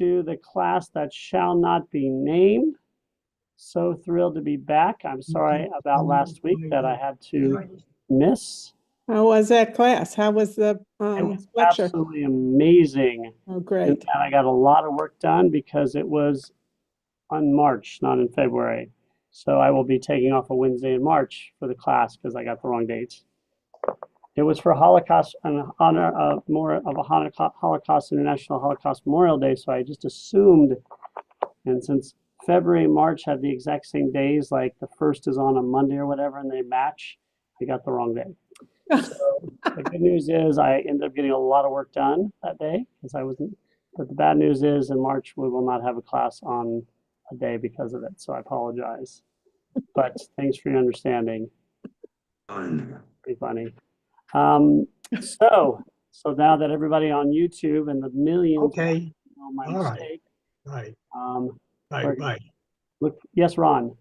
to the class that shall not be named. So thrilled to be back. I'm sorry about last week that I had to miss. How was that class? How was the It was lecture? absolutely amazing. Oh, And great. I got a lot of work done because it was on March, not in February. So I will be taking off a Wednesday in March for the class because I got the wrong dates. It was for Holocaust, in honor of more of a Holocaust International Holocaust Memorial Day. So I just assumed, and since February and March had the exact same days, like the first is on a Monday or whatever, and they match, I got the wrong day. So the good news is I ended up getting a lot of work done that day because I wasn't. But the bad news is in March we will not have a class on a day because of it. So I apologize. But thanks for your understanding. Pretty funny. So now that everybody on YouTube and the millions Okay. know my All right. mistake, Right. we're- Right. look, yes, Ron.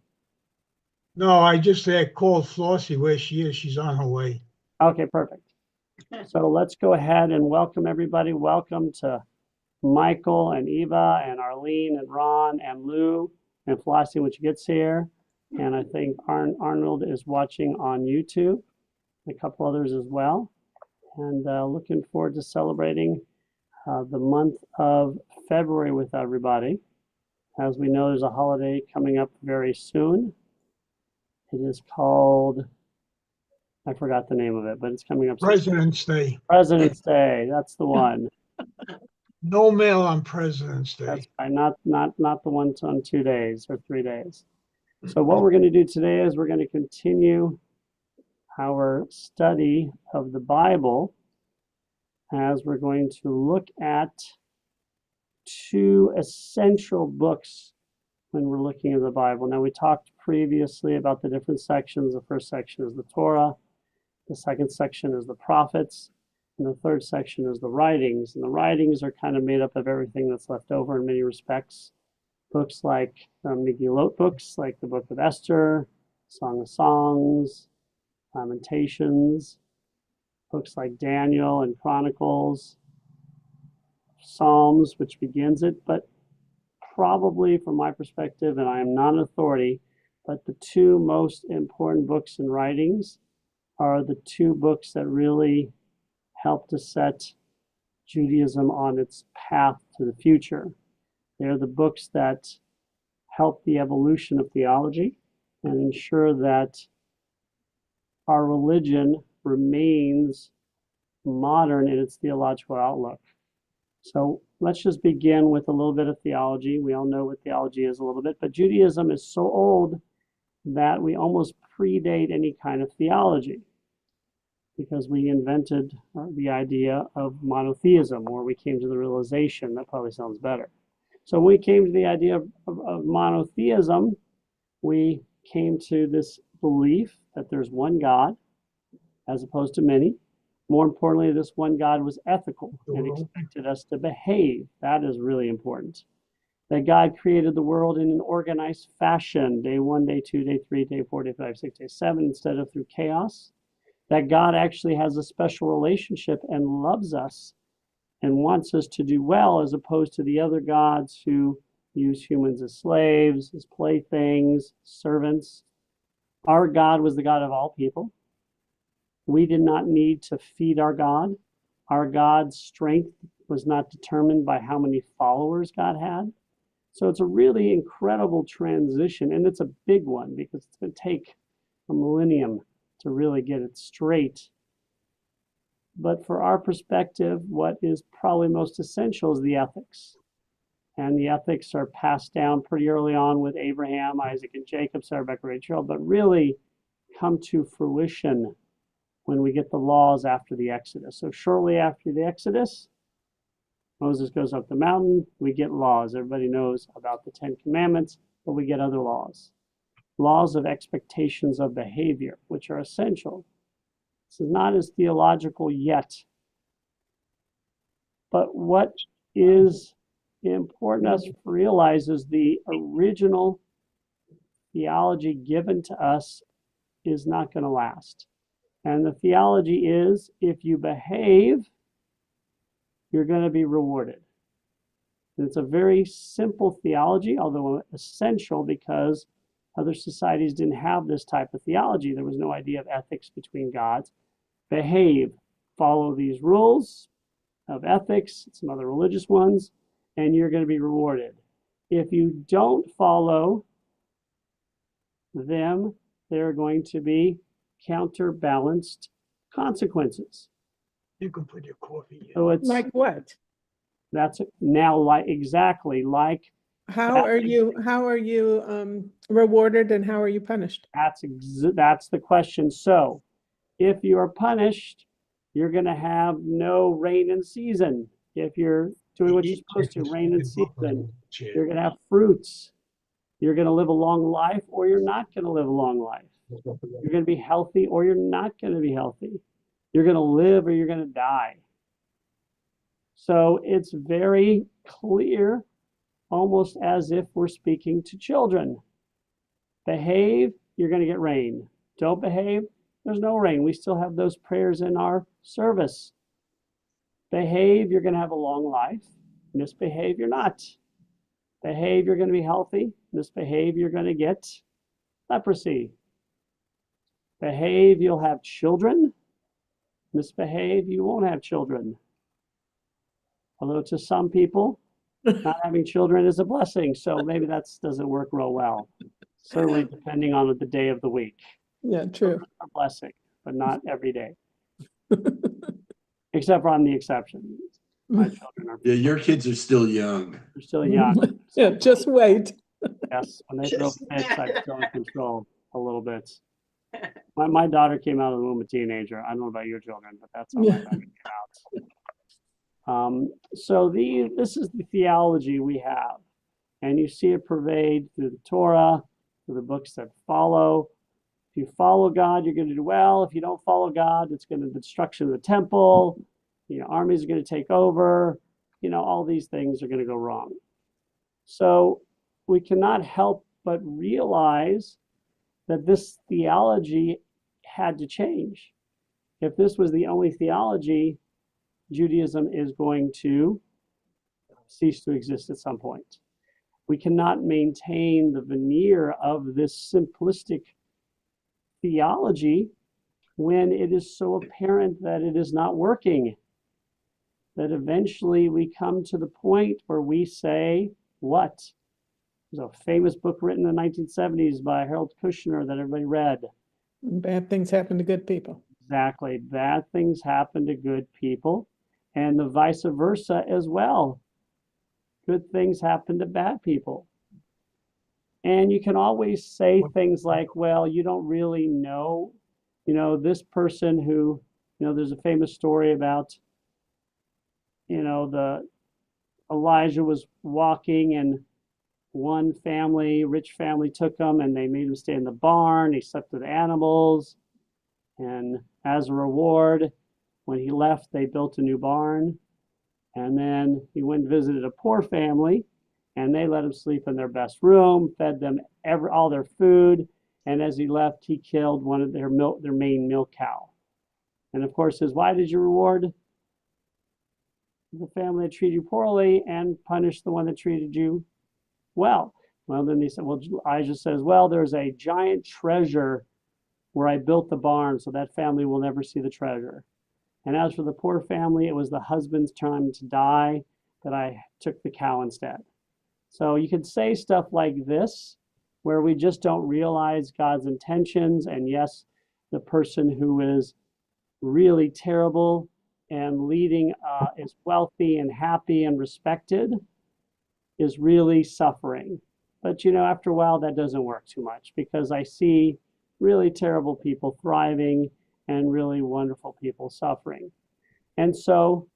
No, I just called Flossie where she is. She's on her way. Okay, perfect. So let's go ahead and welcome everybody. Welcome to Michael and Eva and Arlene and Ron and Lou and Flossie when she gets here. And I think Arnold is watching on YouTube, a couple others as well. And looking forward to celebrating the month of February with everybody. As we know, there's a holiday coming up very soon. It is called, I forgot the name of it, but it's coming up soon. President's Day. President's Day, that's the one. No mail on President's Day. That's right, not the ones on 2 days or 3 days. So what we're going to do today is we're going to continue our study of the Bible as we're going to look at 2 essential books when we're looking at the Bible. Now, we talked previously about the different sections. The first section is the Torah. The second section is the prophets. And the third section is the writings. And the writings are kind of made up of everything that's left over in many respects. Books like Megillot books, like the Book of Esther, Song of Songs, Lamentations, books like Daniel and Chronicles, Psalms, which begins it, but probably from my perspective, and I am not an authority, but the 2 most important books and writings are the 2 books that really help to set Judaism on its path to the future. They're the books that help the evolution of theology and ensure that our religion remains modern in its theological outlook. So let's just begin with a little bit of theology. We all know what theology is a little bit, but Judaism is so old that we almost predate any kind of theology because we invented the idea of monotheism, or we came to the realization, that probably sounds better. So when we came to the idea of monotheism, we came to this belief that there's one God as opposed to many. More importantly, this one God was ethical and expected us to behave. That is really important. That God created the world in an organized fashion, day 1, day 2, day 3, day 4, day 5, 6, day 7, instead of through chaos. That God actually has a special relationship and loves us and wants us to do well, as opposed to the other gods who use humans as slaves, as playthings, servants. Our God was the God of all people. We did not need to feed our God. Our God's strength was not determined by how many followers God had. So it's a really incredible transition, and it's a big one because it's going to take a millennium to really get it straight. But for our perspective, what is probably most essential is the ethics. And the ethics are passed down pretty early on with Abraham, Isaac, and Jacob, Sarah, Rebecca, Rachel, but really come to fruition when we get the laws after the Exodus. So shortly after the Exodus, Moses goes up the mountain, we get laws. Everybody knows about the 10 Commandments, but we get other laws. Laws of expectations of behavior, which are essential. This is not as theological yet. But what is important us to realize is the original theology given to us is not going to last. And the theology is, if you behave, you're going to be rewarded. And it's a very simple theology, although essential because other societies didn't have this type of theology. There was no idea of ethics between gods. Behave, follow these rules of ethics, some other religious ones, and you're going to be rewarded. If you don't follow them, there are going to be counterbalanced consequences. You can put your coffee in. So it's Like what? that's now like exactly like How are you rewarded and how are you punished? that's the question. So if you are punished, you're going to have no rain in season. If you're doing what you're supposed to, rain in season, you're going to have fruits. You're going to live a long life or you're not going to live a long life. You're going to be healthy or you're not going to be healthy. You're going to live or you're going to die. So it's very clear, almost as if we're speaking to children. Behave, you're going to get rain. Don't behave, there's no rain. We still have those prayers in our service. Behave, you're going to have a long life. Misbehave, you're not. Behave, you're going to be healthy. Misbehave, you're going to get leprosy. Behave, you'll have children. Misbehave, you won't have children. Although to some people, not having children is a blessing. So maybe that doesn't work real well. Certainly depending on the day of the week. Yeah, true. A blessing, but not every day. Except for on the exception. My children are Yeah, your kids are still young. they're still young. Yeah, just wait. Yes, when they throw Just- fits, I'm still in control a little bit. My daughter came out of the womb a teenager. I don't know about your children, but that's how my Yeah. daughter came out. So this is the theology we have. And you see it pervade through the Torah, through the books that follow. If you follow God, you're going to do well. If you don't follow God, it's going to be destruction of the temple. Armies are going to take over. All these things are going to go wrong. So we cannot help but realize that this theology had to change. If this was the only theology, Judaism is going to cease to exist at some point. We cannot maintain the veneer of this simplistic theology when it is so apparent that it is not working. That eventually we come to the point where we say, what? There's a famous book written in the 1970s by Harold Kushner that everybody read. Bad things happen to good people. Exactly. Bad things happen to good people, and the vice versa as well. Good things happen to bad people. And you can always say things like, well, you don't really know, this person who, there's a famous story about, the Elijah was walking and one family, rich family, took him and they made him stay in the barn. He slept with animals. And as a reward, when he left, they built a new barn. And then he went and visited a poor family and they let him sleep in their best room, fed them all their food. And as he left, he killed one of their main milk cow. And of course, why did you reward the family that treated you poorly and punish the one that treated you well? Well, then they said, well, Elijah says, well, there's a giant treasure where I built the barn, so that family will never see the treasure. And as for the poor family, it was the husband's time to die that I took the cow instead. So you could say stuff like this, where we just don't realize God's intentions. And yes, the person who is really terrible and leading is wealthy and happy and respected is really suffering. But after a while, that doesn't work too much because I see really terrible people thriving and really wonderful people suffering. And so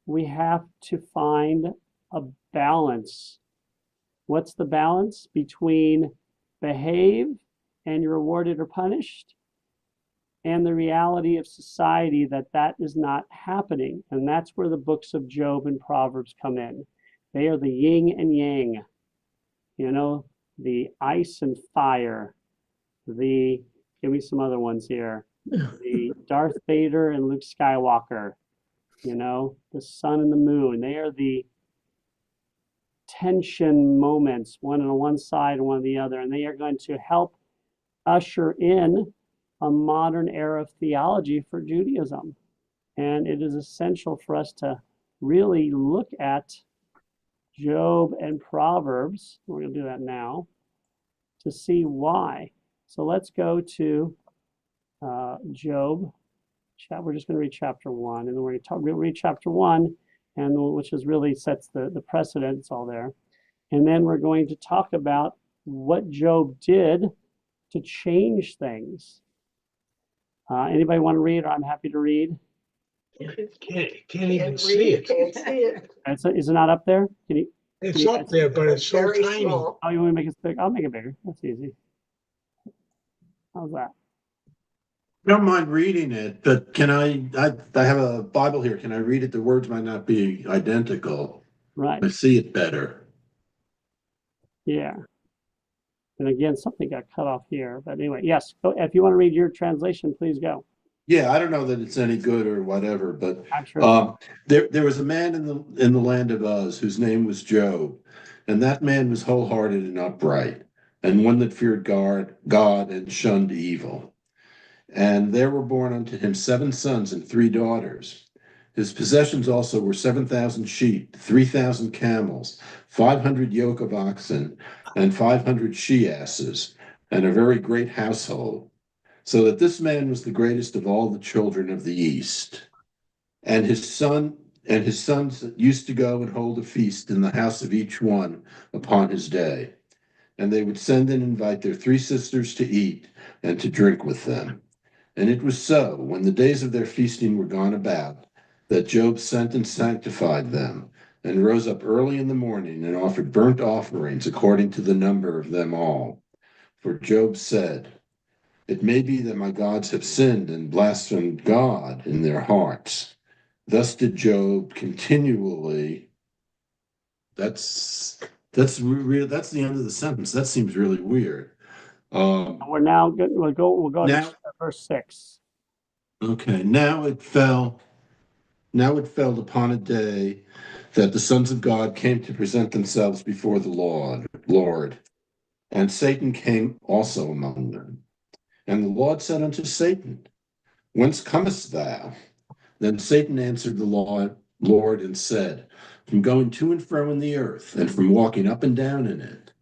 we have to find a balance. What's the balance between behave and you're rewarded or punished, and the reality of society that is not happening? And that's where the books of Job and Proverbs come in. They are the yin and yang, the ice and fire, give me some other ones here, the Darth Vader and Luke Skywalker, the sun and the moon. They are the tension moments, one on one side and one on the other, and they are going to help usher in a modern era of theology for Judaism. And it is essential for us to really look at Job and Proverbs. We're going to do that now to see why. So let's go to Job. We're just going to read chapter 1, and then we're going to read chapter 1, and which is really sets the precedent. It's all there. And then we're going to talk about what Job did to change things. Anybody want to read, or I'm happy to read? Can't even see it. Can't see it. Is it not up there? Can you? It's up there, but it's so Very tiny. small. Oh, you want to make it big? I'll make it bigger. That's easy. How's that? I don't mind reading it, but can I have a Bible here. Can I read it? The words might not be identical. Right. I see it better. Yeah. And again, something got cut off here. But anyway, yes. Go, if you want to read your translation, please go. Yeah, I don't know that it's any good or whatever, but I'm sure. there was a man in the land of Uz whose name was Job, and that man was wholehearted and upright, and one that feared God and shunned evil. And there were born unto him 7 sons and 3 daughters. His possessions also were 7,000 sheep, 3,000 camels, 500 yoke of oxen, and 500 she-asses, and a very great household. So that this man was the greatest of all the children of the East. And his sons used to go and hold a feast in the house of each one upon his day. And they would send and invite their 3 sisters to eat and to drink with them. And it was so, when the days of their feasting were gone about, that Job sent and sanctified them, and rose up early in the morning and offered burnt offerings according to the number of them all. For Job said, "It may be that my gods have sinned and blasphemed God in their hearts." Thus did Job continually. That's the end of the sentence. That seems really weird. We're now good. We'll go Now- to verse 6. Okay, now it fell upon a day that the sons of God came to present themselves before the Lord, and Satan came also among them. And the Lord said unto Satan, "Whence comest thou?" Then Satan answered the Lord and said, "From going to and fro in the earth, and from walking up and down in it."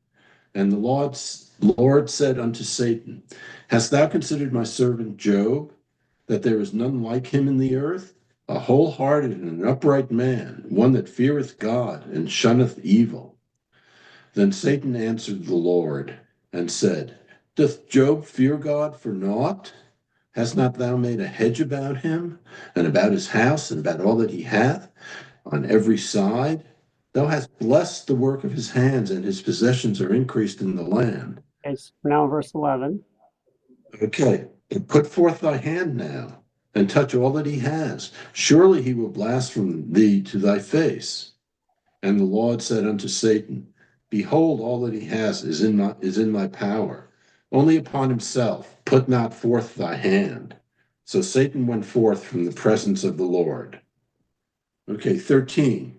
And the Lord said unto Satan, "Hast thou considered my servant Job, that there is none like him in the earth, a wholehearted and an upright man, one that feareth God and shunneth evil?" Then Satan answered the Lord and said, "Doth Job fear God for naught? Hast not thou made a hedge about him, and about his house, and about all that he hath, on every side? Thou hast blessed the work of his hands, and his possessions are increased in the land." Okay, so now verse 11. Okay, put forth thy hand now, and touch all that he has. Surely he will blaspheme thee to thy face. And the Lord said unto Satan, "Behold, all that he has is in my power. Only upon himself put not forth thy hand." So Satan went forth from the presence of the Lord. Okay, 13.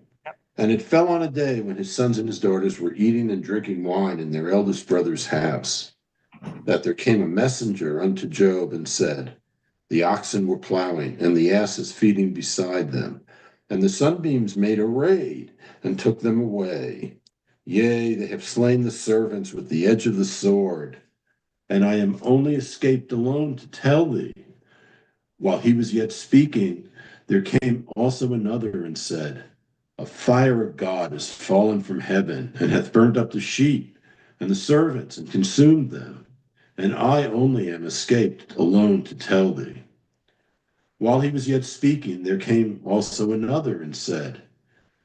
And it fell on a day when his sons and his daughters were eating and drinking wine in their eldest brother's house, that there came a messenger unto Job and said, "The oxen were plowing, and the asses feeding beside them, and the sunbeams made a raid, and took them away. Yea, they have slain the servants with the edge of the sword, and I am only escaped alone to tell thee." While he was yet speaking, there came also another and said, "A fire of God is fallen from heaven, and hath burnt up the sheep and the servants, and consumed them. And I only am escaped alone to tell thee." While he was yet speaking, there came also another and said,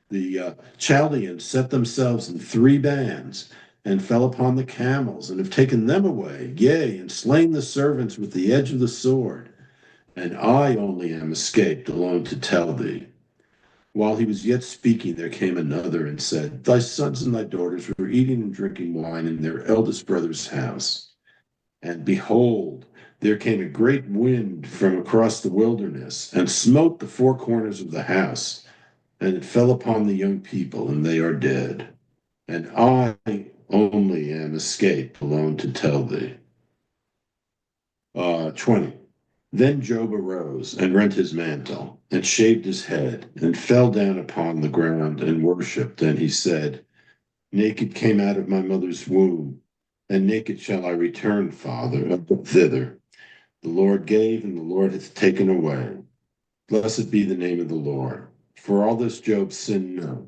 "The Chaldeans set themselves in 3 bands, and fell upon the camels, and have taken them away, yea, and slain the servants with the edge of the sword. And I only am escaped alone to tell thee." While he was yet speaking, there came another and said, "Thy sons and thy daughters were eating and drinking wine in their eldest brother's house. And behold, there came a great wind from across the wilderness, and smote the 4 corners of the house, and it fell upon the young people, and they are dead." and I only am escaped alone to tell thee. 20. Then Job arose and rent his mantle and shaved his head and fell down upon the ground and worshipped. And he said, Naked came out of my mother's womb, and naked shall I return, Father, thither. The Lord gave, and the Lord hath taken away. Blessed be the name of the Lord. For all this Job sinned not,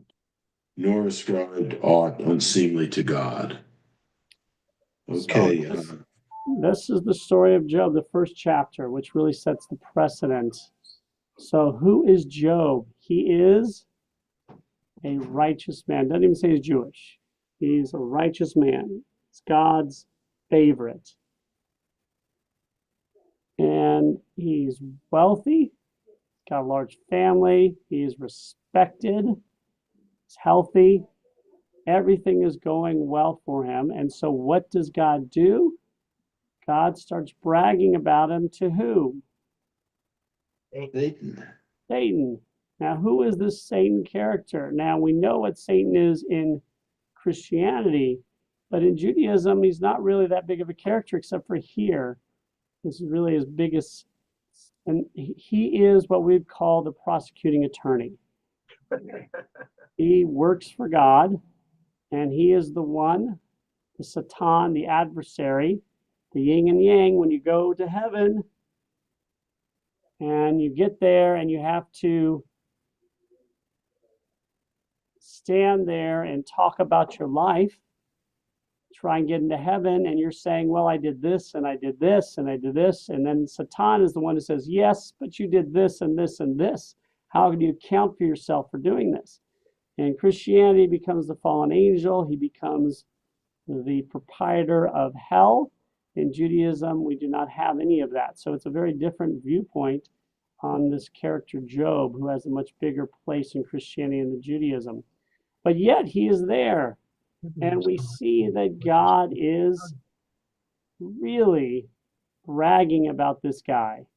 nor ascribed aught unseemly to God. Okay. So this is the story of Job, the first chapter, which really sets the precedent. So who is Job? He is a righteous man. Doesn't even say he's Jewish. He's a righteous man. He's God's favorite. And he's wealthy, got a large family, he's respected, he's healthy, everything is going well for him. And so what does God do? God starts bragging about him to who? Satan. Satan. Now, who is this Satan character? Now, we know what Satan is in Christianity, but in Judaism, he's not really that big of a character except for here. This is really his biggest, and he is what we'd call the prosecuting attorney. He works for God, and he is the one, the Satan, the adversary, the yin and yang. When you go to heaven and you get there and you have to stand there and talk about your life, try and get into heaven, and you're saying, well, I did this and I did this and I did this, and then Satan is the one who says, yes, but you did this and this and this. How do you account for yourself for doing this? And Christianity becomes the fallen angel. He becomes the proprietor of hell. In Judaism, we do not have any of that. So it's a very different viewpoint on this character Job, who has a much bigger place in Christianity than Judaism. But yet he is there. And we see that God is really bragging about this guy.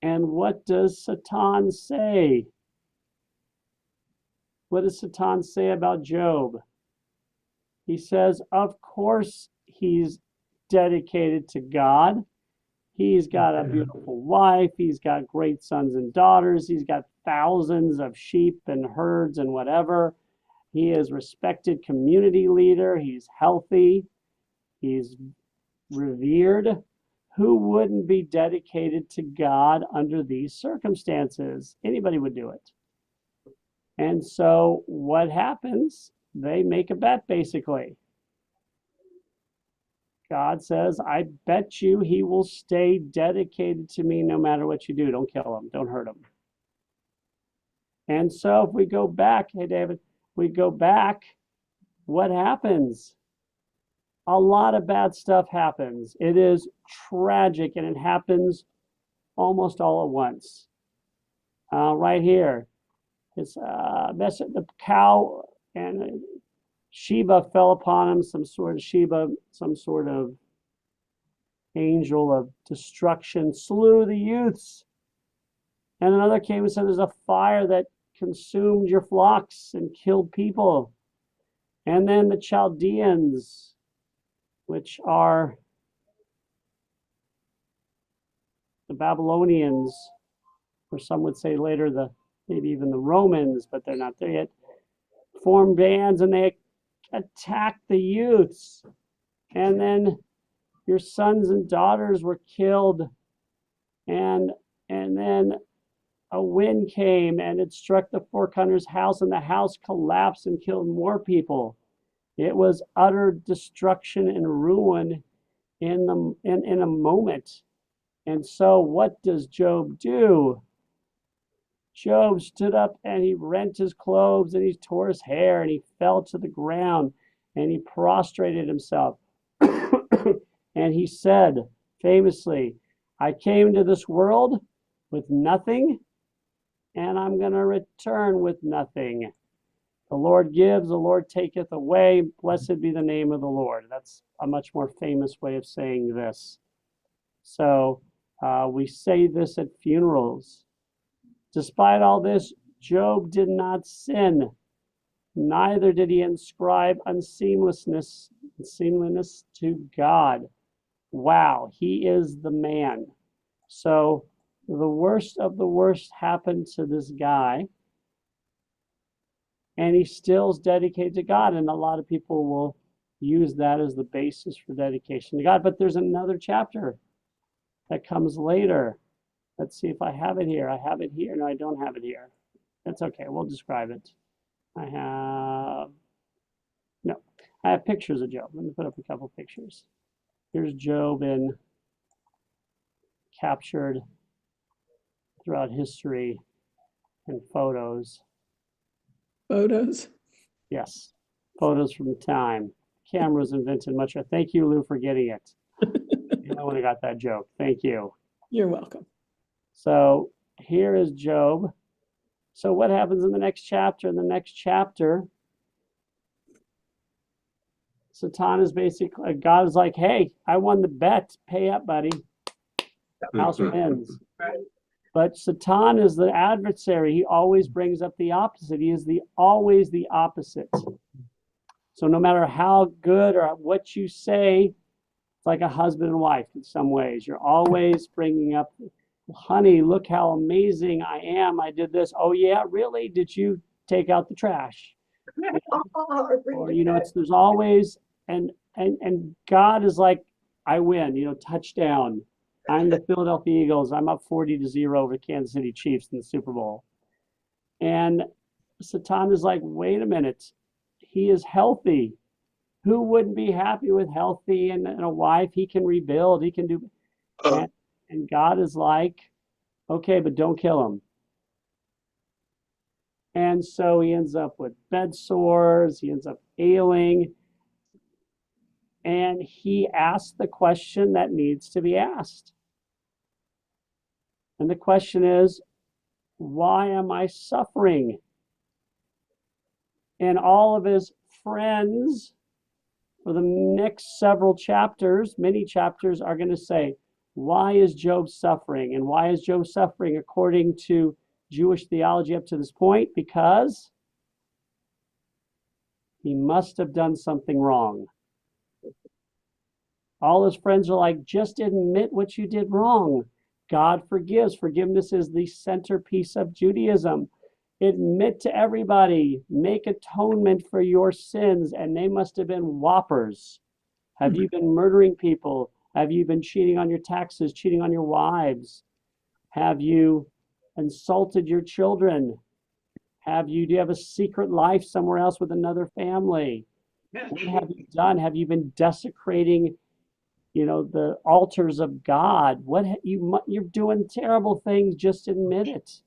And what does Satan say? What does Satan say about Job? He says, of course, he's dedicated to God. He's got a beautiful wife. He's got great sons and daughters. He's got thousands of sheep and herds and whatever. He is a respected community leader. He's healthy. He's revered. Who wouldn't be dedicated to God under these circumstances? Anybody would do it. And so what happens? They make a bet, basically. God says, I bet you he will stay dedicated to me no matter what you do. Don't kill him. Don't hurt him. And so if we go back, hey, David, we go back, what happens? A lot of bad stuff happens. It is tragic, and it happens almost all at once. Right here, it's the cow and Sheba fell upon him, some sort of angel of destruction, slew the youths. And another came and said, there's a fire that consumed your flocks and killed people. And then the Chaldeans, which are the Babylonians, or some would say later maybe even the Romans, but they're not there yet, formed bands and they attacked the youths. And then your sons and daughters were killed. And then a wind came and it struck the forecunner's house, and the house collapsed and killed more people. It was utter destruction and ruin in a moment. And so what does Job do? Job stood up and he rent his clothes and he tore his hair and he fell to the ground and he prostrated himself. And he said famously, I came to this world with nothing, and I'm going to return with nothing. The Lord gives, the Lord taketh away. Blessed be the name of the Lord. That's a much more famous way of saying this. So we say this at funerals. Despite all this, Job did not sin. neither did he inscribe unseemliness to God. Wow, he is the man. So the worst of the worst happened to this guy, and he still is dedicated to God. And a lot of people will use that as the basis for dedication to God. But there's another chapter that comes later. Let's see if I have it here. I have it here. No, I don't have it here. That's okay. We'll describe it. I have pictures of Job. Let me put up a couple pictures. Here's Job captured throughout history and photos. Photos. Yes, photos from the time. Cameras invented much. Thank you, Lou, for getting it. I would have got that joke. Thank you. You're welcome. So here is Job. So what happens in the next chapter? In the next chapter, Satan is basically, God is like, hey, I won the bet. Pay up, buddy. House wins. But Satan is the adversary. He always brings up the opposite. He is always the opposite. So no matter how good or what you say, it's like a husband and wife in some ways. You're always bringing up, honey, look how amazing I am. I did this. Oh, yeah, really? Did you take out the trash? Or, there's always, and God is like, I win, touchdown. I'm the Philadelphia Eagles. I'm up 40-0 over Kansas City Chiefs in the Super Bowl. And Satan is like, wait a minute. He is healthy. Who wouldn't be happy with healthy and a wife? He can rebuild. He can do. And God is like, okay, but don't kill him. And so he ends up with bed sores. He ends up ailing. And he asks the question that needs to be asked. And the question is, why am I suffering? And all of his friends for the next several chapters, many chapters, are going to say, why is Job suffering? And why is Job suffering according to Jewish theology up to this point? Because he must have done something wrong. All his friends are like, just admit what you did wrong. God forgives. Forgiveness is the centerpiece of Judaism. Admit to everybody, make atonement for your sins, and they must have been whoppers. Have you been murdering people? Have you been cheating on your taxes, cheating on your wives? Have you insulted your children? Do you have a secret life somewhere else with another family? What have you done? Have you been desecrating, the altars of God? You're doing terrible things. Just admit it.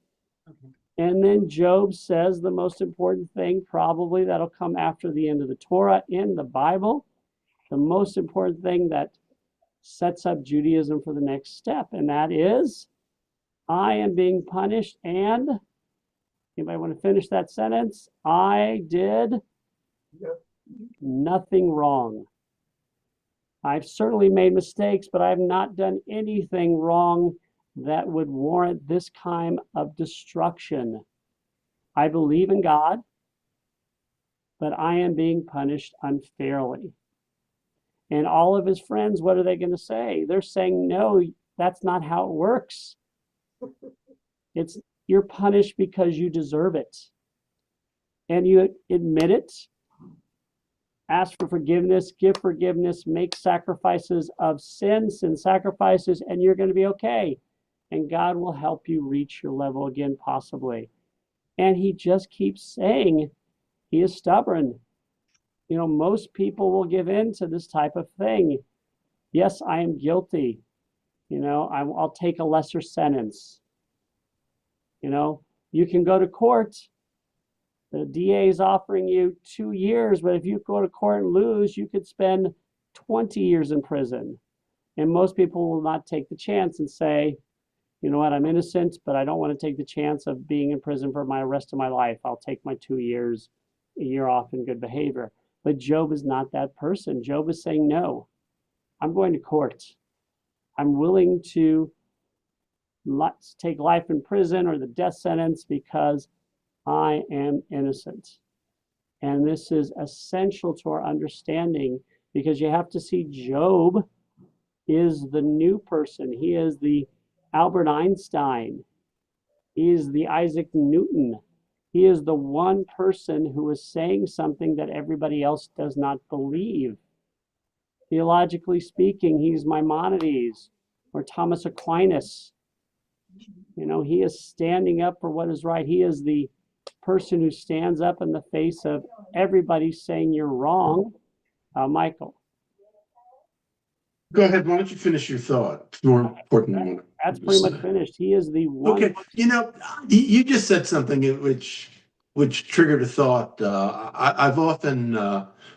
Okay. And then Job says the most important thing, probably that'll come after the end of the Torah in the Bible, the most important thing that sets up Judaism for the next step, and that is, I am being punished, and anybody want to finish that sentence? I did nothing wrong. I've certainly made mistakes, but I have not done anything wrong that would warrant this kind of destruction. I believe in God, but I am being punished unfairly. And all of his friends, what are they going to say? They're saying, no, that's not how it works. You're punished because you deserve it. And you admit it, ask for forgiveness, give forgiveness, make sacrifices of sin sacrifices, and you're going to be okay. And God will help you reach your level again, possibly. And he just keeps saying he is stubborn. Most people will give in to this type of thing. Yes, I am guilty. I'll take a lesser sentence. You can go to court. The DA is offering you 2 years, but if you go to court and lose, you could spend 20 years in prison. And most people will not take the chance and say, you know what, I'm innocent, but I don't want to take the chance of being in prison for my rest of my life. I'll take my 2 years, a year off in good behavior. But Job is not that person. Job is saying, no, I'm going to court. I'm willing to take life in prison or the death sentence because I am innocent. And this is essential to our understanding because you have to see Job is the new person. He is the Albert Einstein. He is the Isaac Newton. He is the one person who is saying something that everybody else does not believe. Theologically speaking, he's Maimonides or Thomas Aquinas. You know, he is standing up for what is right. He is the person who stands up in the face of everybody saying you're wrong. Michael. Go ahead. Why don't you finish your thought? It's more important than what That's you pretty said. much finished. He is the one. Okay, you know, you just said something which triggered a thought. I've often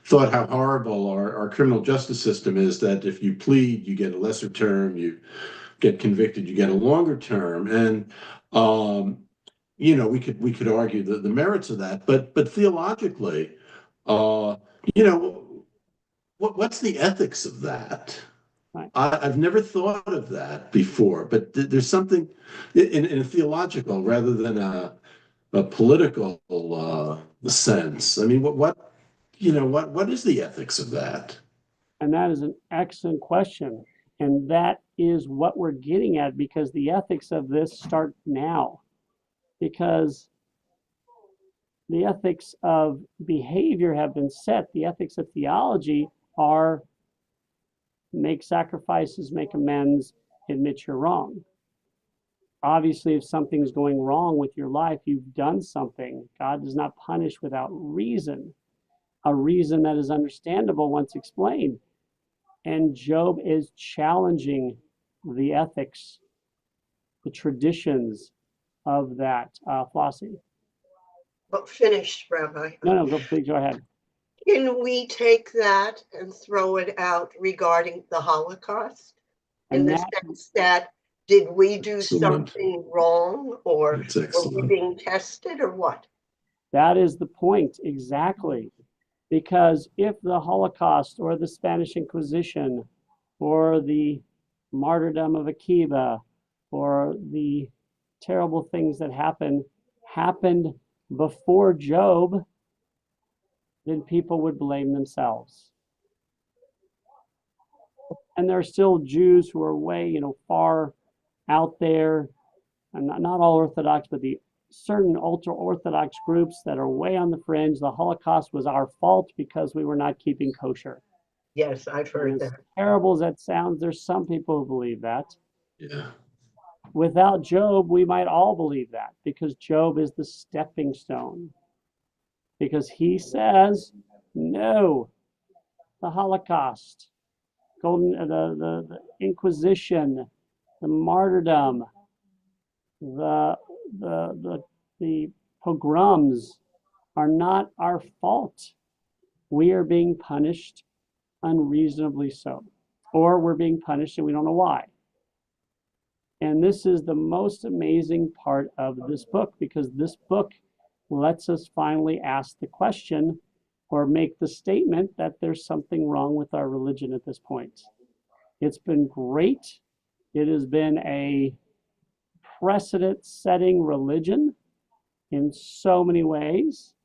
thought how horrible our criminal justice system is. That if you plead, you get a lesser term. You get convicted, you get a longer term. And you know, we could argue the merits of that, but theologically, you know, what's the ethics of that? Right. I've never thought of that before, but there's something in a theological rather than a political sense. I mean, what you know, what is the ethics of that? And that is an excellent question. And that is what we're getting at because the ethics of this start now. Because the ethics of behavior have been set. The ethics of theology are make sacrifices, make amends, admit you're wrong. Obviously, if something's going wrong with your life, you've done something. God does not punish without reason, a reason that is understandable once explained. And Job is challenging the ethics, the traditions of that. Flossie. But finished, Rabbi. No, please go ahead. Can we take that and throw it out regarding the Holocaust? In And the that, sense that, did we do Excellent. something wrong, or That's were we excellent. being tested, or what? that is the point, exactly. Because if the Holocaust or the Spanish Inquisition or the martyrdom of Akiba or the terrible things that happened before Job, then people would blame themselves. And there are still Jews who are way, far out there, and not all Orthodox, but the certain ultra-Orthodox groups that are way on the fringe. The Holocaust was our fault because we were not keeping kosher. Yes, I've heard And as that. terrible as that sounds, there's some people who believe that. Yeah. Without Job, we might all believe that because Job is the stepping stone. Because he says, no, the Holocaust, the Inquisition, the martyrdom, the pogroms are not our fault. We are being punished unreasonably so, or we're being punished and we don't know why. And this is the most amazing part of this book because this book lets us finally ask the question or make the statement that there's something wrong with our religion at this point. It's been great. It has been a precedent-setting religion in so many ways,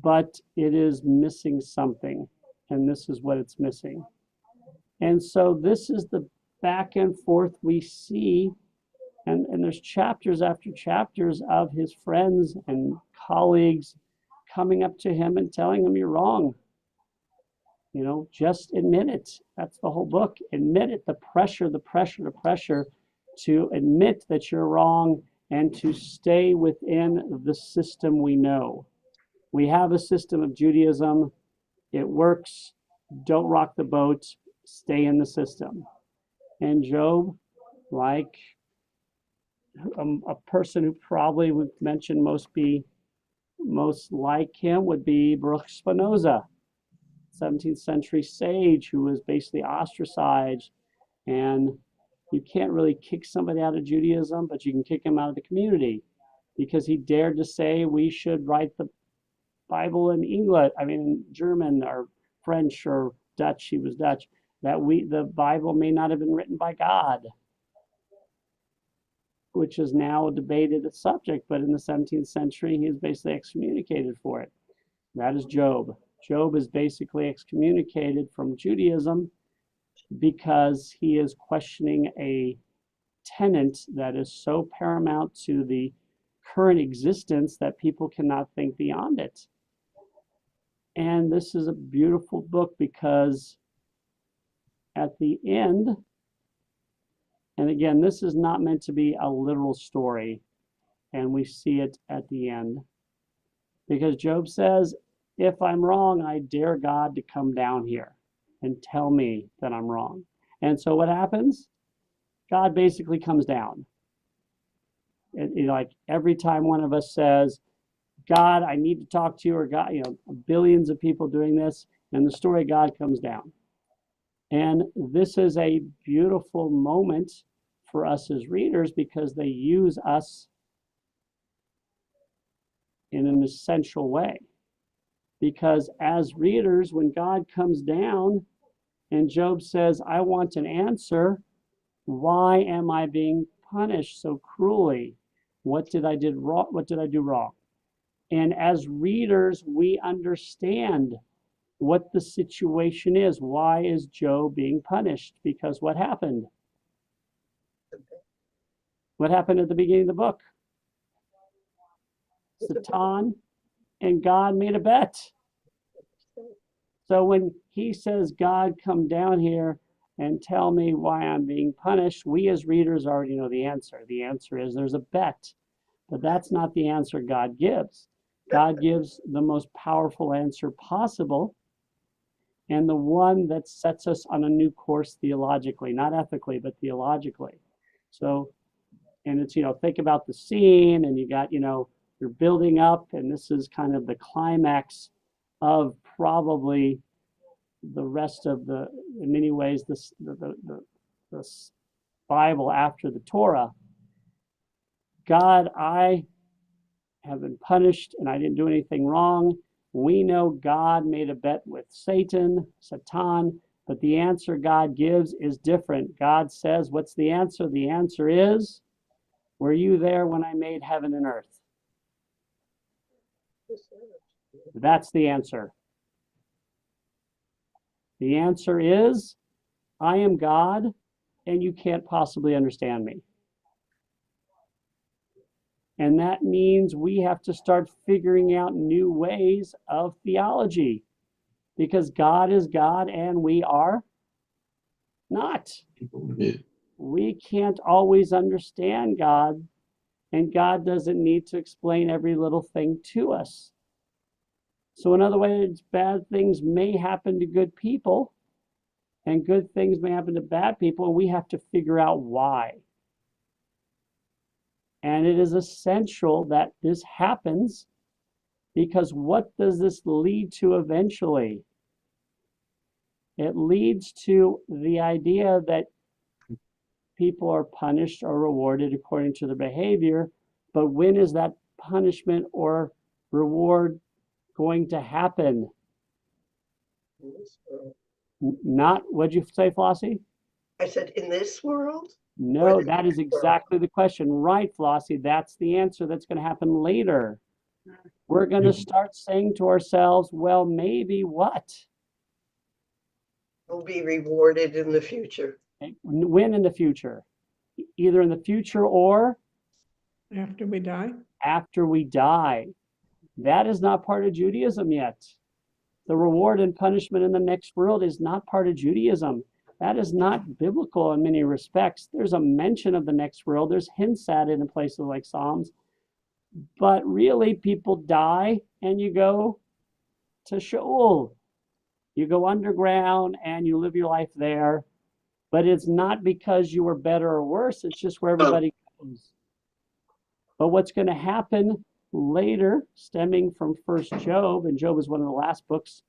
but it is missing something, and this is what it's missing. And so this is the back and forth we see, and there's chapters after chapters of his friends and colleagues coming up to him and telling him you're wrong. Just admit it. That's the whole book. Admit it. The pressure to admit that you're wrong and to stay within the system we know. We have a system of Judaism. It works. Don't rock the boat. Stay in the system. And Job, like a person who probably would mention most like him would be Baruch Spinoza, 17th century sage who was basically ostracized. And you can't really kick somebody out of Judaism, but you can kick him out of the community because he dared to say we should write the Bible in English, German or French or Dutch, he was Dutch, that the Bible may not have been written by God, which is now a debated subject, but in the 17th century, he is basically excommunicated for it. That is Job. Job is basically excommunicated from Judaism because he is questioning a tenet that is so paramount to the current existence that people cannot think beyond it. And this is a beautiful book because at the end, and again, this is not meant to be a literal story, and we see it at the end, because Job says, if I'm wrong, I dare God to come down here and tell me that I'm wrong. And so what happens? God basically comes down. Like every time one of us says, God, I need to talk to you, or God, billions of people doing this, and the story of God comes down. And this is a beautiful moment for us as readers because they use us in an essential way. Because as readers, when God comes down and Job says, I want an answer, why am I being punished so cruelly? What did I do wrong? And as readers, we understand what the situation is. Why is Job being punished? Because what happened? What happened at the beginning of the book? Satan and God made a bet. So when he says, God, come down here and tell me why I'm being punished, we as readers already know the answer. The answer is there's a bet. But that's not the answer God gives. God gives the most powerful answer possible, and the one that sets us on a new course theologically, not ethically, but theologically. So, and it's, think about the scene, and you got, you're building up, and this is kind of the climax of probably the rest of in many ways, the Bible after the Torah. God, I have been punished and I didn't do anything wrong. We know God made a bet with Satan, but the answer God gives is different. God says, what's the answer? The answer is, were you there when I made heaven and earth? That's the answer. The answer is, I am God and you can't possibly understand me. And that means we have to start figuring out new ways of theology because God is God and we are not. We can't always understand God, and God doesn't need to explain every little thing to us. So in other words, bad things may happen to good people and good things may happen to bad people, and we have to figure out why. And it is essential that this happens because what does this lead to eventually? It leads to the idea that people are punished or rewarded according to their behavior, but when is that punishment or reward going to happen? Not, what'd you say, Flossie? I said, in this world? No, that is exactly the question. Right, Flossie, that's the answer that's going to happen later. We're going to start saying to ourselves, well, maybe what? Will be rewarded in the future. When in the future? Either in the future or After we die? After we die. That is not part of Judaism yet. The reward and punishment in the next world is not part of Judaism. That is not biblical in many respects. There's a mention of the next world. There's hints at it in places like Psalms. But really, people die and you go to Sheol. You go underground and you live your life there. But it's not because you were better or worse. It's just where everybody goes. But what's going to happen later, stemming from First Job, and Job is one of the last books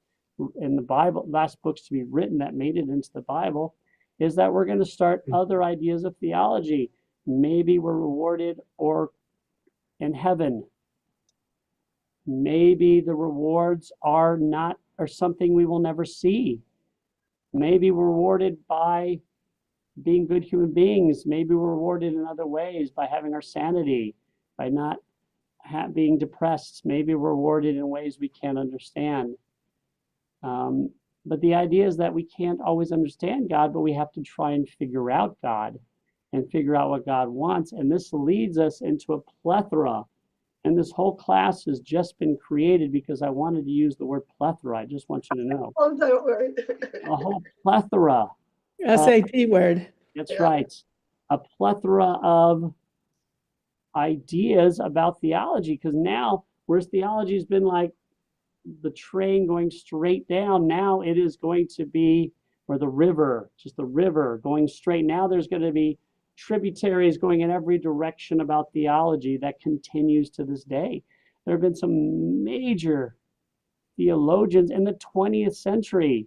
in the Bible, last books to be written that made it into the Bible, is that we're going to start other ideas of theology. Maybe we're rewarded or in heaven. Maybe the rewards are something we will never see. Maybe we're rewarded by being good human beings. Maybe we're rewarded in other ways by having our sanity, by not being depressed, maybe rewarded in ways we can't understand. But the idea is that we can't always understand God, but we have to try and figure out God and figure out what God wants. And this leads us into a plethora. And this whole class has just been created because I wanted to use the word plethora. I just want you to know. Oh, that word. A whole plethora. SAT word. That's Yeah. right. A plethora of ideas about theology, because now, whereas theology has been like the train going straight down, now it is going to be, or the river, just the river going straight. Now there's going to be tributaries going in every direction about theology that continues to this day. There have been some major theologians in the 20th century,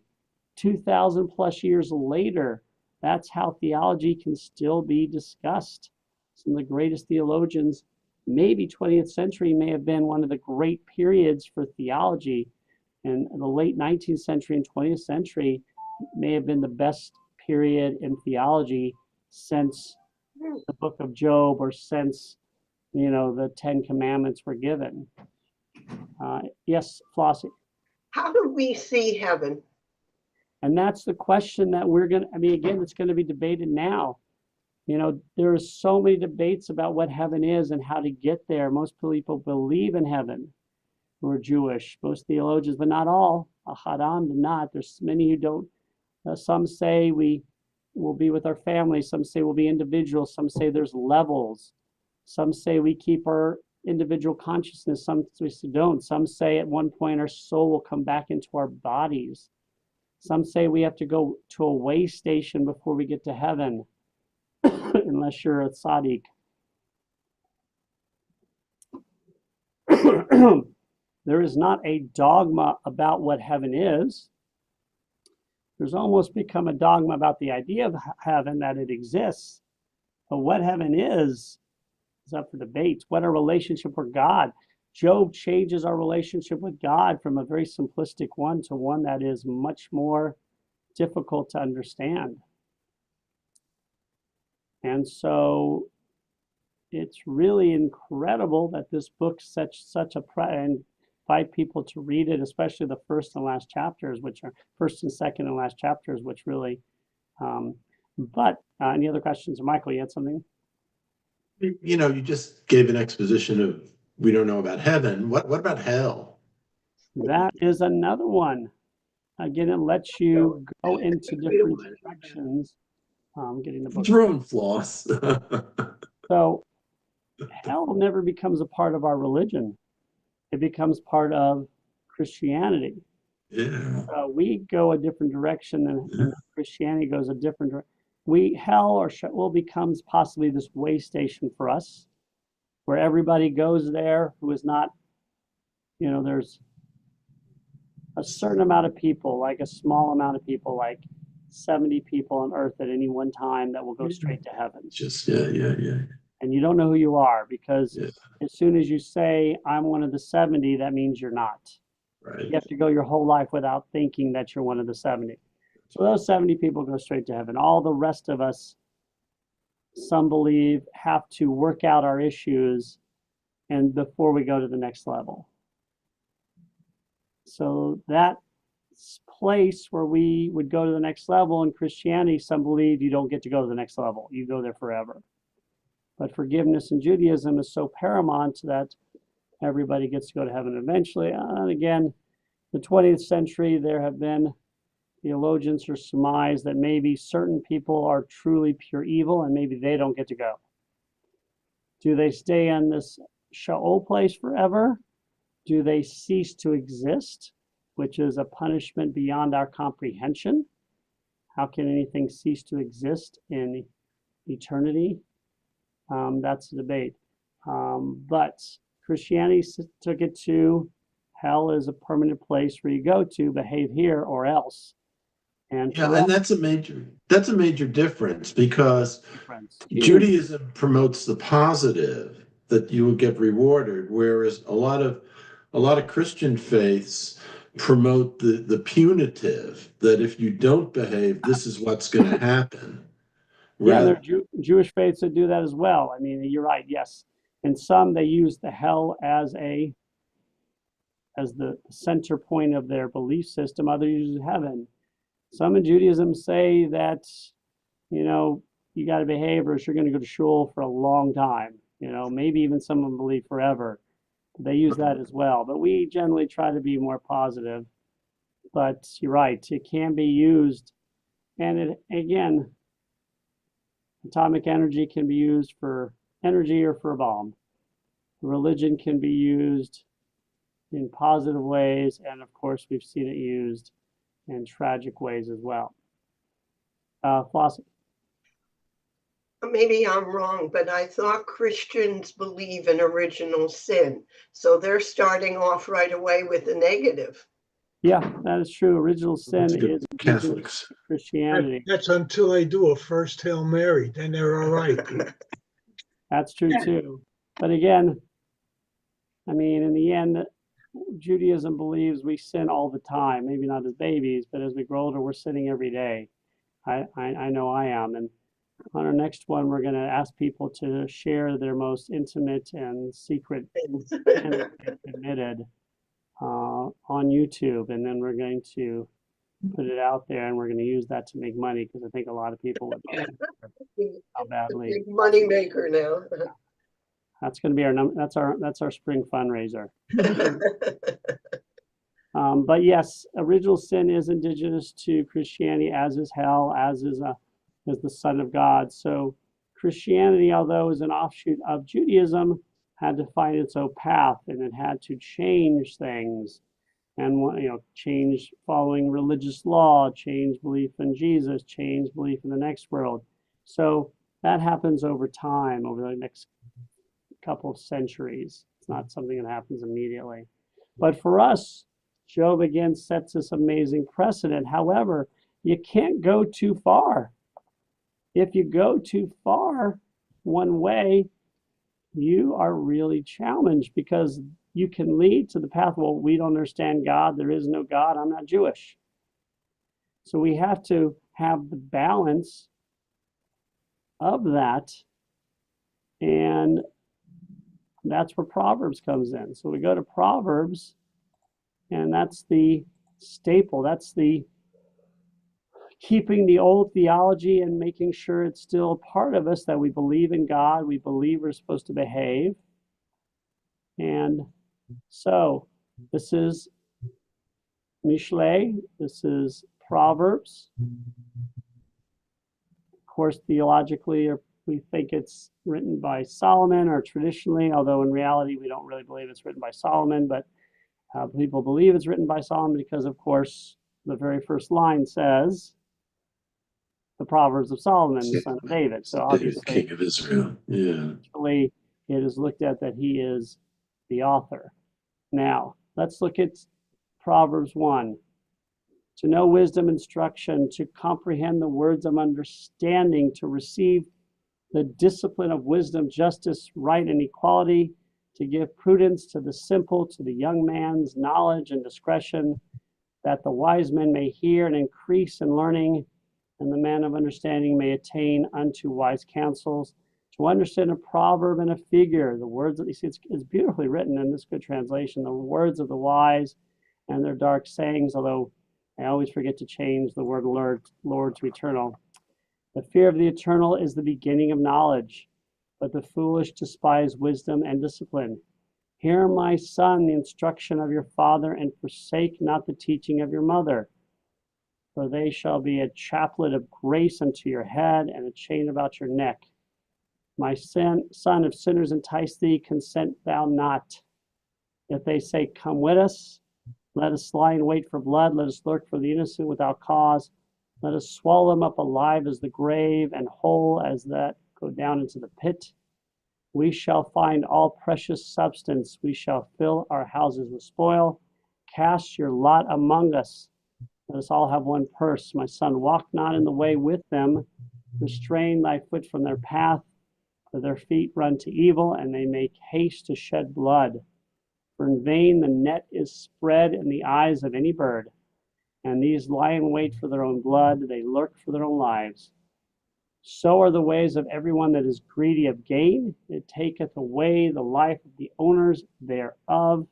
2,000 plus years later. That's how theology can still be discussed. Some of the greatest theologians, maybe 20th century may have been one of the great periods for theology. And the late 19th century and 20th century may have been the best period in theology since the book of Job, or since, the 10 Commandments were given. Yes, Flossie. How do we see heaven? And that's the question that again, it's going to be debated now. There are so many debates about what heaven is and how to get there. Most people believe in heaven who are Jewish, most theologians, but not all. Hadam do not. There's many who don't. Some say we will be with our family. Some say we'll be individuals. Some say there's levels. Some say we keep our individual consciousness. Some don't. Some say at one point our soul will come back into our bodies. Some say we have to go to a way station before we get to heaven, unless you're a tzaddik. There is not a dogma about what heaven is. There's almost become a dogma about the idea of heaven, that it exists. But what heaven is up for debate. What our relationship with God. Job changes our relationship with God from a very simplistic one to one that is much more difficult to understand. And so it's really incredible that this book such a and invite people to read it, especially the first and last chapters, which are first and second and last chapters, which really. But any other questions? Michael, you had something? You just gave an exposition of we don't know about heaven. What about hell? That is another one. Again, it lets you go into different directions. Getting the book. Throwing floss. So hell never becomes a part of our religion. It becomes part of Christianity. Yeah. We go a different direction than Christianity goes a different direction. Hell or Sheol becomes possibly this way station for us, where everybody goes there who is not, there's a certain amount of people, like a small amount of people, like 70 people on earth at any one time that will go straight to heaven. Yeah. And you don't know who you are, because as soon as you say, I'm one of the 70, that means you're not. Right. You have to go your whole life without thinking that you're one of the 70. So those 70 people go straight to heaven. All the rest of us, some believe, have to work out our issues and before we go to the next level. So that place where we would go to the next level in Christianity, some believe you don't get to go to the next level. You go there forever. But forgiveness in Judaism is so paramount that everybody gets to go to heaven eventually. And again, the 20th century, there have been theologians who surmise that maybe certain people are truly pure evil and maybe they don't get to go. Do they stay in this Sheol place forever? Do they cease to exist, which is a punishment beyond our comprehension? How can anything cease to exist in eternity? That's a debate. But Christianity took it to hell is a permanent place where you go to behave here or else. And that's a major difference, because Judaism promotes the positive, that you will get rewarded, whereas a lot of Christian faiths promote the punitive, that if you don't behave, this is what's going to happen. Yeah, there are Jewish faiths that do that as well. I mean, you're right. Yes, In some, they use the hell as the center point of their belief system. Others use heaven. Some in Judaism say that, you know, you got to behave or else you're going to go to shul for a long time. You know, maybe even some of them believe forever. They use that as well. But we generally try to be more positive. But you're right, it can be used. And again, atomic energy can be used for energy or for a bomb. Religion can be used in positive ways. And of course, we've seen it used in tragic ways as well. Flossie. Maybe I'm wrong, but I thought Christians believe in original sin. So they're starting off right away with the negative. Yeah, that is true. Original sin That's good is for indigenous Catholics. to Christianity. That's until they do a first Hail Mary, then they're all right. That's true too. But again, I mean, in the end, Judaism believes we sin all the time. Maybe not as babies, but as we grow older, we're sinning every day. I know I am. And on our next one, we're going to ask people to share their most intimate and secret sins they've committed on YouTube. And then we're going to put it out there and we're going to use that to make money because I think a lot of people would love to hear how badly. Big money maker now. That's going to be that's our spring fundraiser. But yes, original sin is indigenous to Christianity, as is hell, as is the Son of God. So Christianity, although is an offshoot of Judaism, had to find its own path, and it had to change things, and change following religious law, change belief in Jesus, change belief in the next world. So that happens over time, over the next couple of centuries. It's not something that happens immediately. But for us, Job again sets this amazing precedent. However, you can't go too far. If you go too far one way, you are really challenged because you can lead to the path, well, we don't understand God, there is no God, I'm not Jewish. So we have to have the balance of that, and that's where Proverbs comes in. So we go to Proverbs, and that's the staple. That's the keeping the old theology and making sure it's still a part of us, that we believe in God, we believe we're supposed to behave. And so this is Mishle, this is Proverbs. Of course, theologically, we think it's written by Solomon, or traditionally, although in reality we don't really believe it's written by Solomon, but people believe it's written by Solomon because, of course, the very first line says, the Proverbs of Solomon, the son of David. So obviously, King of Israel. Yeah. Actually, it is looked at that he is the author. Now, let's look at Proverbs 1. To know wisdom, instruction, to comprehend the words of understanding, to receive the discipline of wisdom, justice, right, and equality, to give prudence to the simple, to the young man's knowledge and discretion, that the wise men may hear and increase in learning, and the man of understanding may attain unto wise counsels. To understand a proverb and a figure, the words, you see, it's beautifully written in this good translation, the words of the wise and their dark sayings, although I always forget to change the word Lord to eternal. The fear of the eternal is the beginning of knowledge, but the foolish despise wisdom and discipline. Hear, my son, the instruction of your father, and forsake not the teaching of your mother. For they shall be a chaplet of grace unto your head, and a chain about your neck. My son, if sinners entice thee, consent thou not. If they say, come with us, let us lie in wait for blood, let us lurk for the innocent without cause. Let us swallow them up alive as the grave, and whole as that go down into the pit. We shall find all precious substance. We shall fill our houses with spoil. Cast your lot among us. Let us all have one purse. My son, walk not in the way with them. Restrain thy foot from their path, for their feet run to evil, and they make haste to shed blood. For in vain the net is spread in the eyes of any bird, and these lie in wait for their own blood. They lurk for their own lives. So are the ways of everyone that is greedy of gain. It taketh away the life of the owners thereof.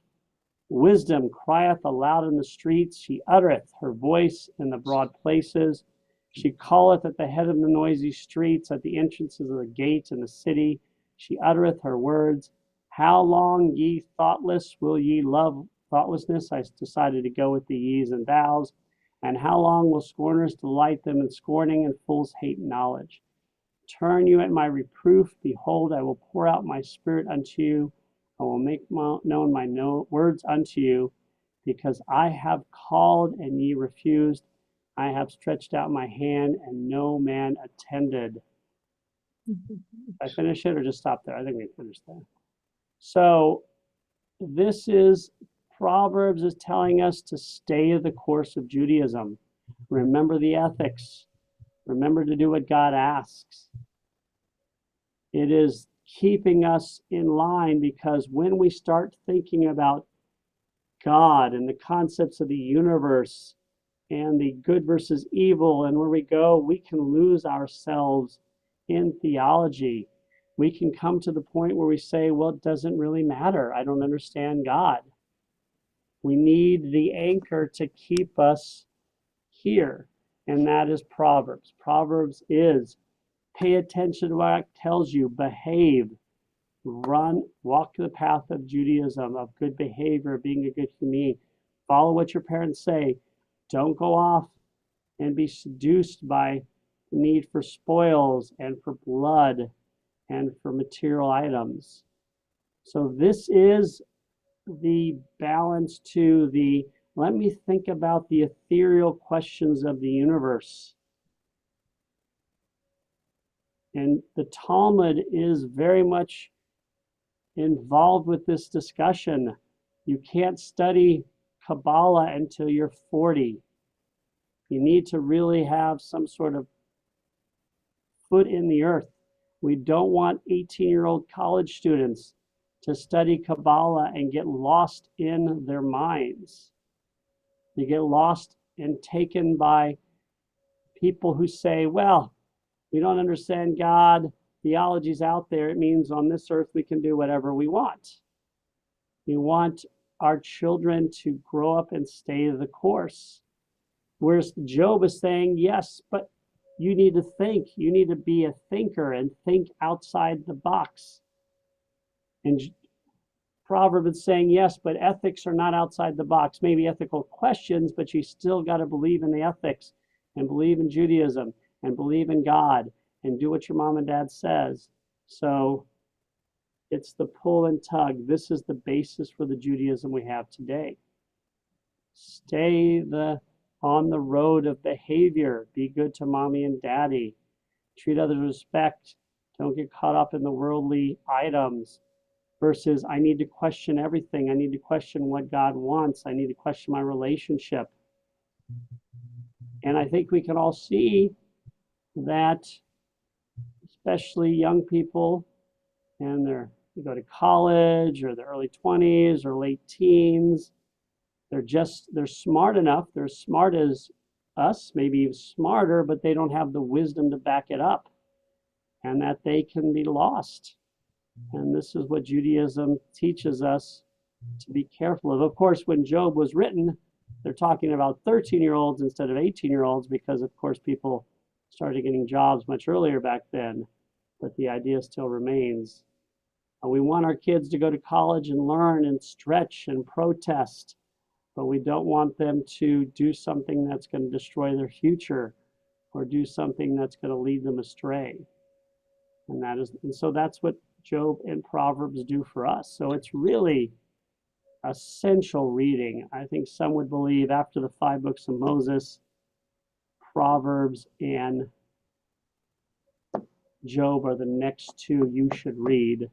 Wisdom crieth aloud in the streets. She uttereth her voice in the broad places. She calleth at the head of the noisy streets, at the entrances of the gates in the city. She uttereth her words. How long, ye thoughtless, will ye love thoughtlessness? I decided to go with the ye's and thous. And how long will scorners delight them in scorning, and fools hate knowledge? Turn you at my reproof. Behold, I will pour out my spirit unto you. I will make known my words unto you, because I have called and ye refused. I have stretched out my hand and no man attended. I finish it or just stop there? I think we finished there. So this is, Proverbs is telling us to stay the course of Judaism. Remember the ethics. Remember to do what God asks. It is keeping us in line, because when we start thinking about God and the concepts of the universe and the good versus evil and where we go, we can lose ourselves in theology. We can come to the point where we say, well, it doesn't really matter. I don't understand God. We need the anchor to keep us here, and that is Proverbs. Proverbs is pay attention to what it tells you, behave, run, walk the path of Judaism, of good behavior, being a good human being. Follow what your parents say. Don't go off and be seduced by the need for spoils and for blood and for material items. So this is the balance to the, let me think about the ethereal questions of the universe. And the Talmud is very much involved with this discussion. You can't study Kabbalah until you're 40. You need to really have some sort of foot in the earth. We don't want 18-year-old college students to study Kabbalah and get lost in their minds. They get lost and taken by people who say, well, we don't understand God. Theology's out there. It means on this earth we can do whatever we want. We want our children to grow up and stay the course. Whereas Job is saying, yes, but you need to think. You need to be a thinker and think outside the box. And Proverbs is saying, yes, but ethics are not outside the box. Maybe ethical questions, but you still got to believe in the ethics and believe in Judaism and believe in God and do what your mom and dad says. So it's the pull and tug. This is the basis for the Judaism we have today. Stay on the road of behavior. Be good to mommy and daddy. Treat others with respect. Don't get caught up in the worldly items. Versus, I need to question everything. I need to question what God wants. I need to question my relationship. And I think we can all see that, especially young people, and they go to college or the early 20s or late teens, they're smart enough. They're as smart as us, maybe even smarter, but they don't have the wisdom to back it up, and that they can be lost. And this is what Judaism teaches us to be careful of. Of course, when Job was written, they're talking about 13-year-olds instead of 18-year-olds, because of course people started getting jobs much earlier back then, but the idea still remains. We want our kids to go to college and learn and stretch and protest, but we don't want them to do something that's going to destroy their future or do something that's going to lead them astray. And so that's what Job and Proverbs do for us. So it's really essential reading. I think some would believe after the 5 books of Moses, Proverbs and Job are the next 2 you should read.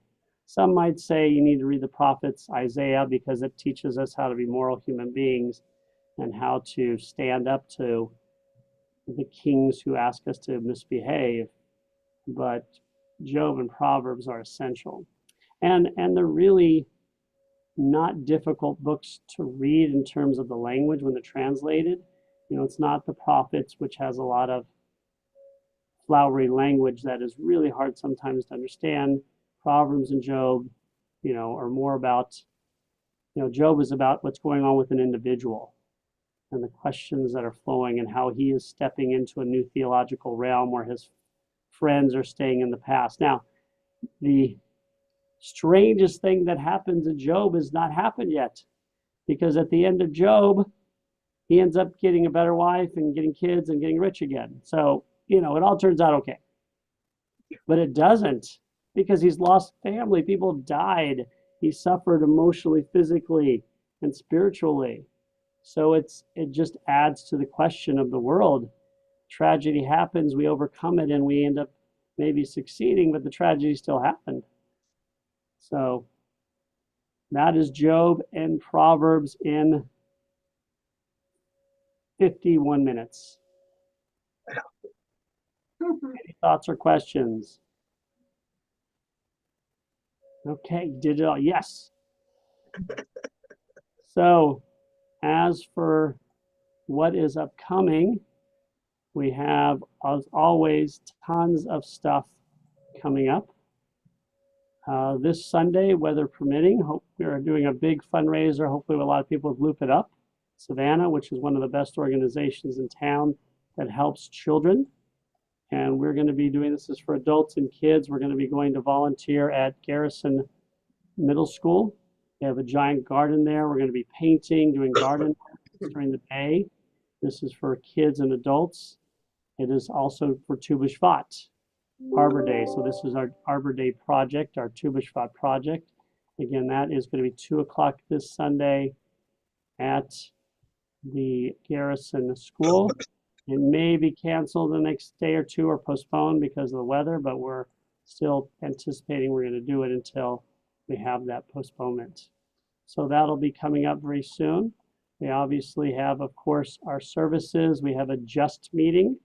Some might say you need to read the prophets, Isaiah, because it teaches us how to be moral human beings and how to stand up to the kings who ask us to misbehave. But Job and Proverbs are essential. And they're really not difficult books to read in terms of the language when they're translated. You know, it's not the prophets, which has a lot of flowery language that is really hard sometimes to understand. Proverbs and Job, are more about, Job is about what's going on with an individual and the questions that are flowing and how he is stepping into a new theological realm where his friends are staying in the past. Now, the strangest thing that happens in Job has not happened yet, because at the end of Job, he ends up getting a better wife and getting kids and getting rich again. So, it all turns out okay. But it doesn't, because he's lost family. People died. He suffered emotionally, physically, and spiritually. So it just adds to the question of the world. Tragedy happens, we overcome it, and we end up maybe succeeding, but the tragedy still happened. So that is Job and Proverbs in 51 minutes. Any thoughts or questions? Okay, did it all? Yes. So as for what is upcoming, we have, as always, tons of stuff coming up. This Sunday, weather permitting, we are doing a big fundraiser, hopefully with a lot of people with Loop It Up Savannah, which is one of the best organizations in town that helps children. And we're going to be doing this is for adults and kids. We're going to be going to volunteer at Garrison Middle School. They have a giant garden there. We're going to be painting, doing garden during the day. This is for kids and adults. It is also for Tu B'Shvat, Arbor Day. So this is our Arbor Day project, our Tu B'Shvat project. Again, that is going to be 2 o'clock this Sunday at the Garrison School. It may be canceled the next day or two or postponed because of the weather, but we're still anticipating we're going to do it until we have that postponement. So that'll be coming up very soon. We obviously have, of course, our services. We have a JUST meeting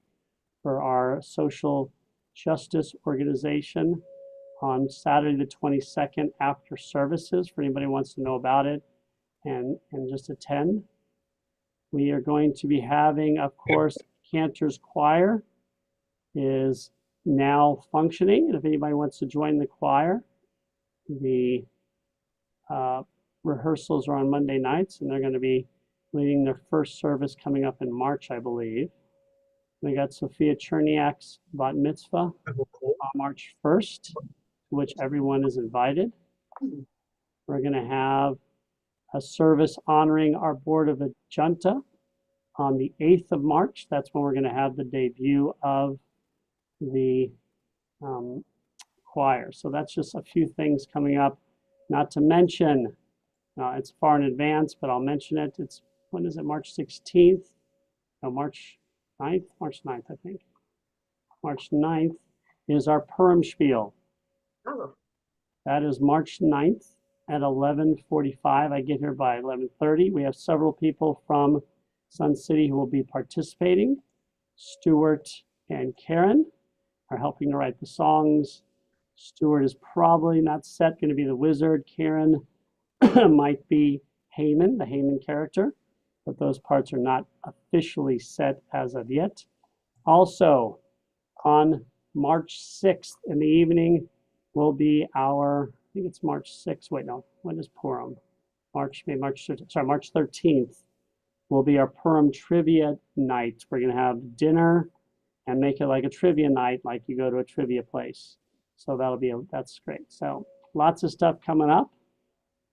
for our social justice organization on Saturday the 22nd after services, for anybody who wants to know about it and just attend. We are going to be having, of course, Cantor's Choir is now functioning, and if anybody wants to join the choir, the rehearsals are on Monday nights, and they're going to be leading their first service coming up in March, I believe. We got Sophia Cherniak's bat mitzvah on March 1st, to which everyone is invited. We're going to have a service honoring our Board of Adjunta on the 8th of March. That's when we're going to have the debut of the choir. So that's just a few things coming up. Not to mention, it's far in advance, but I'll mention it. It's, when is it, March 16th? No, March 9th? March 9th, I think. March 9th is our Purim Spiel. Oh, That is March 9th at 11:45. I get here by 11:30. We have several people from Sun City who will be participating. Stuart and Karen are helping to write the songs. Stuart is probably not set, going to be the wizard. Karen might be Haman, the Haman character, but those parts are not officially set as of yet. Also, on March 6th in the evening will be our, I think it's March 6th. Wait, no, when is Purim? March 13th will be our Purim trivia night. We're going to have dinner and make it like a trivia night, like you go to a trivia place. So that's great. So lots of stuff coming up,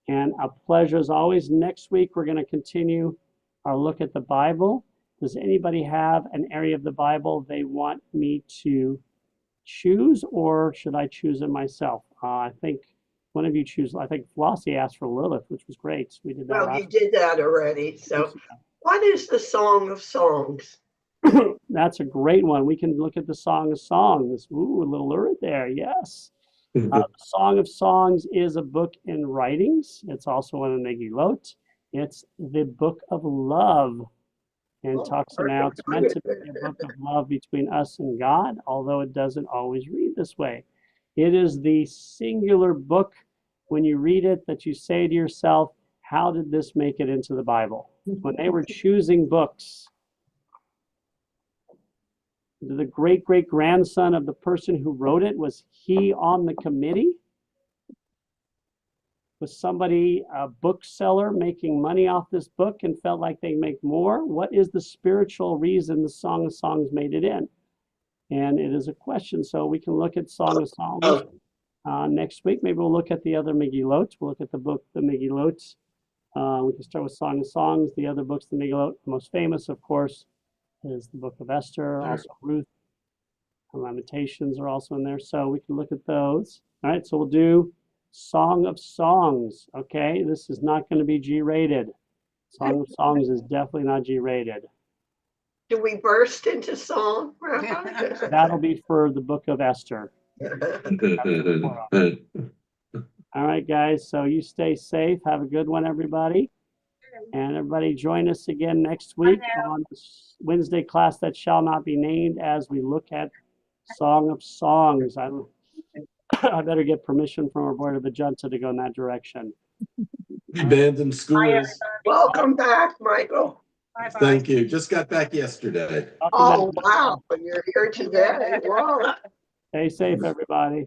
and a pleasure as always. Next week, we're going to continue our look at the Bible. Does anybody have an area of the Bible they want me to choose, or should I choose it myself? I think one of you choose. I think Flossie asked for Lilith, which was great. We did that well, last you did that already. So what is the Song of Songs? That's a great one. We can look at the Song of Songs. Ooh, a little lurid there. Yes. The Song of Songs is a book in writings. It's also one of the Megillot. It's the book of love, and talks about it's meant to be a book of love between us and God, although it doesn't always read this way. It is the singular book when you read it that you say to yourself, how did this make it into the Bible? When they were choosing books, The great-great-grandson of the person who wrote it, was he on the committee? Was somebody, a bookseller, making money off this book and felt like they make more? What is the spiritual reason the Song of Songs made it in? And it is a question. So we can look at Song of Songs next week. Maybe we'll look at the other Megillot. We'll look at the book, the Megillot. We can start with Song of Songs. The other books, the Megillot, the most famous, of course, is the book of Esther, also Ruth. And Lamentations are also in there. So we can look at those. All right, so we'll do Song of Songs. Okay, this is not going to be G-rated. Song of Songs is definitely not G-rated. Do we burst into song, Rabbi? That'll be for the book of Esther. All right, guys. So you stay safe. Have a good one, everybody. And everybody join us again next week on this Wednesday class that shall not be named as we look at Song of Songs. I better get permission from our board of the junta to go in that direction. Abandoned schools. Welcome back, Michael. Thank you. Just got back yesterday. Oh, wow. You're here today. Wow. Stay safe, everybody.